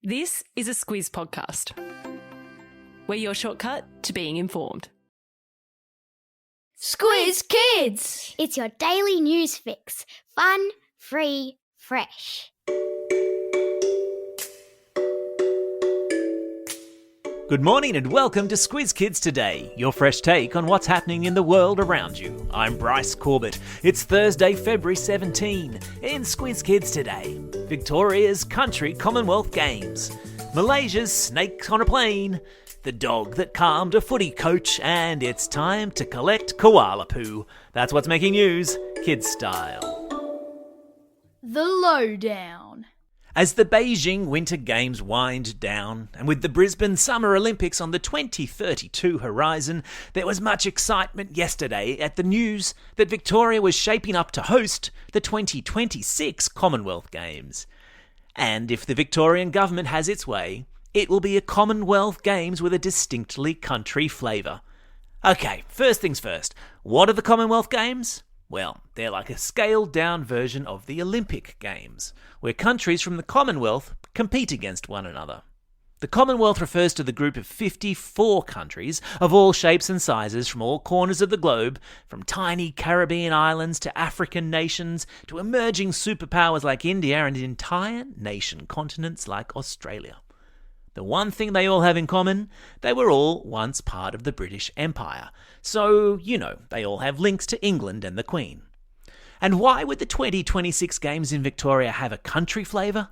This is a Squiz podcast. We're your shortcut to being informed. Squiz Kids! It's your daily news fix. Fun, free, fresh. Good morning and welcome to Squiz Kids Today, your fresh take on what's happening in the world around you. I'm Bryce Corbett. It's Thursday, February 17. In Squiz Kids Today, Victoria's country Commonwealth Games, Malaysia's snake on a plane, the dog that calmed a footy coach, and it's time to collect koala poo. That's what's making news, kids style. The lowdown. As the Beijing Winter Games wind down, and with the Brisbane Summer Olympics on the 2032 horizon, there was much excitement yesterday at the news that Victoria was shaping up to host the 2026 Commonwealth Games. And if the Victorian government has its way, it will be a Commonwealth Games with a distinctly country flavour. Okay, first things first, what are the Commonwealth Games? Well, they're like a scaled-down version of the Olympic Games, where countries from the Commonwealth compete against one another. The Commonwealth refers to the group of 54 countries of all shapes and sizes from all corners of the globe, from tiny Caribbean islands to African nations to emerging superpowers like India and entire nation continents like Australia. The one thing they all have in common, they were all once part of the British Empire. So, they all have links to England and the Queen. And why would the 2026 Games in Victoria have a country flavour?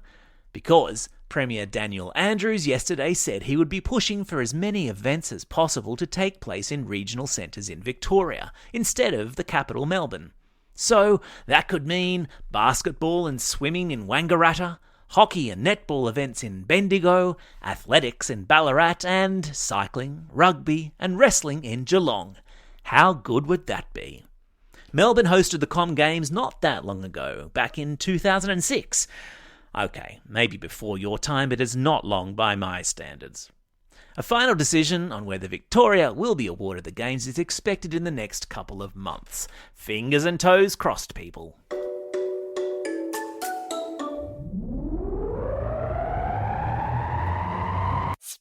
Because Premier Daniel Andrews yesterday said he would be pushing for as many events as possible to take place in regional centres in Victoria, instead of the capital Melbourne. So, that could mean basketball and swimming in Wangaratta, hockey and netball events in Bendigo, athletics in Ballarat, and cycling, rugby and wrestling in Geelong. How good would that be? Melbourne hosted the Com Games not that long ago, back in 2006. Okay, maybe before your time, but it's not long by my standards. A final decision on whether Victoria will be awarded the Games is expected in the next couple of months. Fingers and toes crossed, people.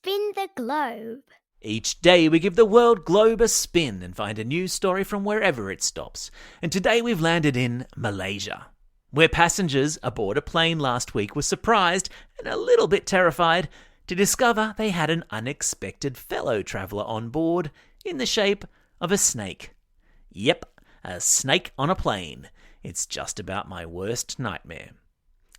Spin the globe. Each day we give the world globe a spin and find a news story from wherever it stops. And today we've landed in Malaysia, where passengers aboard a plane last week were surprised and a little bit terrified to discover they had an unexpected fellow traveller on board in the shape of a snake. Yep, a snake on a plane. It's just about my worst nightmare.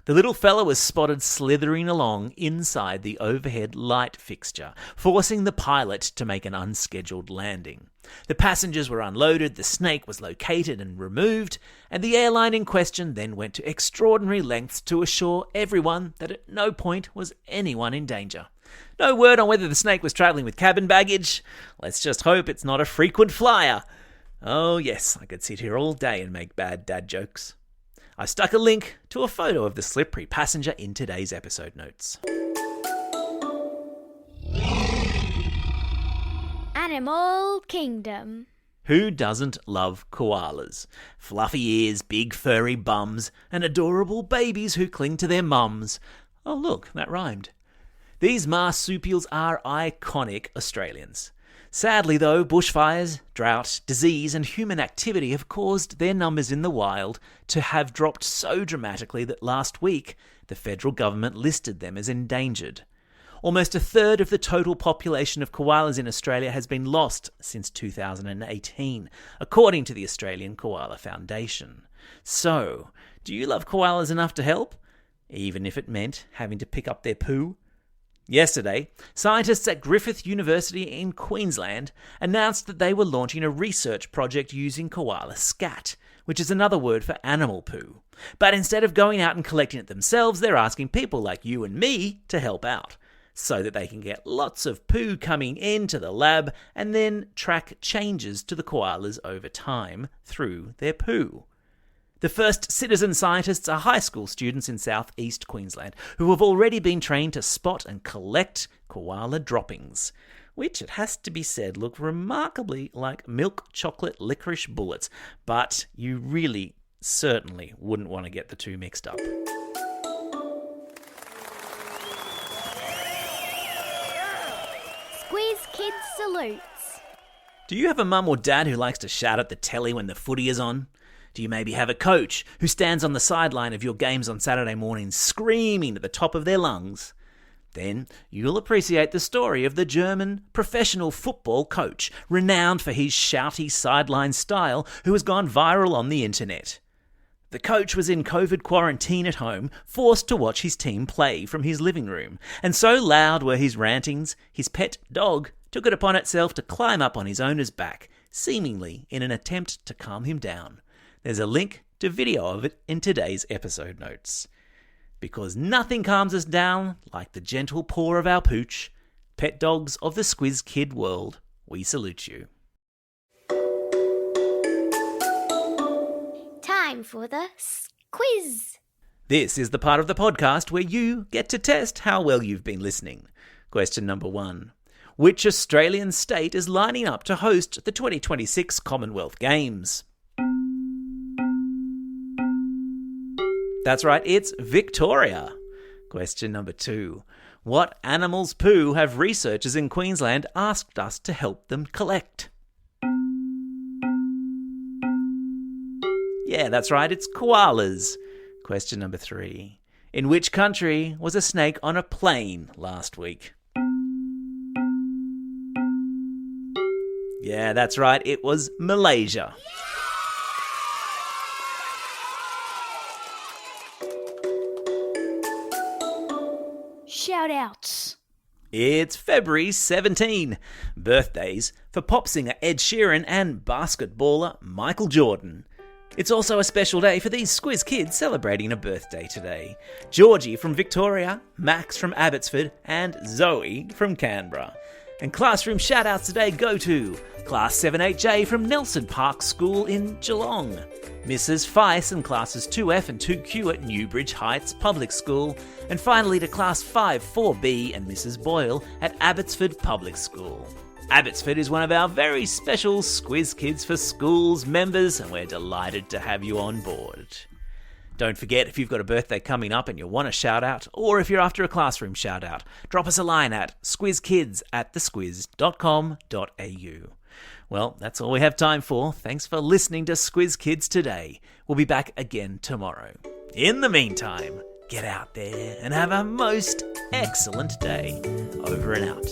The little fella was spotted slithering along inside the overhead light fixture, forcing the pilot to make an unscheduled landing. The passengers were unloaded, the snake was located and removed, and the airline in question then went to extraordinary lengths to assure everyone that at no point was anyone in danger. No word on whether the snake was travelling with cabin baggage. Let's just hope it's not a frequent flyer. Oh yes, I could sit here all day and make bad dad jokes. I stuck a link to a photo of the slippery passenger in today's episode notes. Animal Kingdom. Who doesn't love koalas? Fluffy ears, big furry bums, and adorable babies who cling to their mums. Oh look, that rhymed. These marsupials are iconic Australians. Sadly though, bushfires, drought, disease and human activity have caused their numbers in the wild to have dropped so dramatically that last week the federal government listed them as endangered. Almost a third of the total population of koalas in Australia has been lost since 2018, according to the Australian Koala Foundation. So, do you love koalas enough to help? Even if it meant having to pick up their poo? Yesterday, scientists at Griffith University in Queensland announced that they were launching a research project using koala scat, which is another word for animal poo. But instead of going out and collecting it themselves, they're asking people like you and me to help out, so that they can get lots of poo coming into the lab and then track changes to the koalas over time through their poo. The first citizen scientists are high school students in southeast Queensland who have already been trained to spot and collect koala droppings, which, it has to be said, look remarkably like milk chocolate licorice bullets, but you really certainly wouldn't want to get the two mixed up. Kids salutes. Do you have a mum or dad who likes to shout at the telly when the footy is on? Do you maybe have a coach who stands on the sideline of your games on Saturday mornings screaming at the top of their lungs? Then you'll appreciate the story of the German professional football coach, renowned for his shouty sideline style, who has gone viral on the internet. The coach was in COVID quarantine at home, forced to watch his team play from his living room, and so loud were his rantings, his pet dog took it upon itself to climb up on his owner's back, seemingly in an attempt to calm him down. There's a link to video of it in today's episode notes. Because nothing calms us down like the gentle paw of our pooch, pet dogs of the Squiz Kid world, we salute you. Time for the Squiz. This is the part of the podcast where you get to test how well you've been listening. Question number 1. Which Australian state is lining up to host the 2026 Commonwealth Games? That's right, it's Victoria. Question number 2. What animal's poo have researchers in Queensland asked us to help them collect? Yeah, that's right, it's koalas. Question number 3. In which country was a snake on a plane last week? Yeah, that's right, it was Malaysia. Shout-outs. It's February 17. Birthdays for pop singer Ed Sheeran and basketballer Michael Jordan. It's also a special day for these Squiz Kids celebrating a birthday today. Georgie from Victoria, Max from Abbotsford, and Zoe from Canberra. And classroom shout-outs today go to Class 7-8J from Nelson Park School in Geelong, Mrs. Feiss and Classes 2F and 2Q at Newbridge Heights Public School, and finally to Class 5-4B and Mrs. Boyle at Abbotsford Public School. Abbotsford is one of our very special Squiz Kids for Schools members, and we're delighted to have you on board. Don't forget, if you've got a birthday coming up and you want a shout-out, or if you're after a classroom shout-out, drop us a line at squizkids@thesquiz.com.au. Well, that's all we have time for. Thanks for listening to Squiz Kids today. We'll be back again tomorrow. In the meantime, get out there and have a most excellent day. Over and out.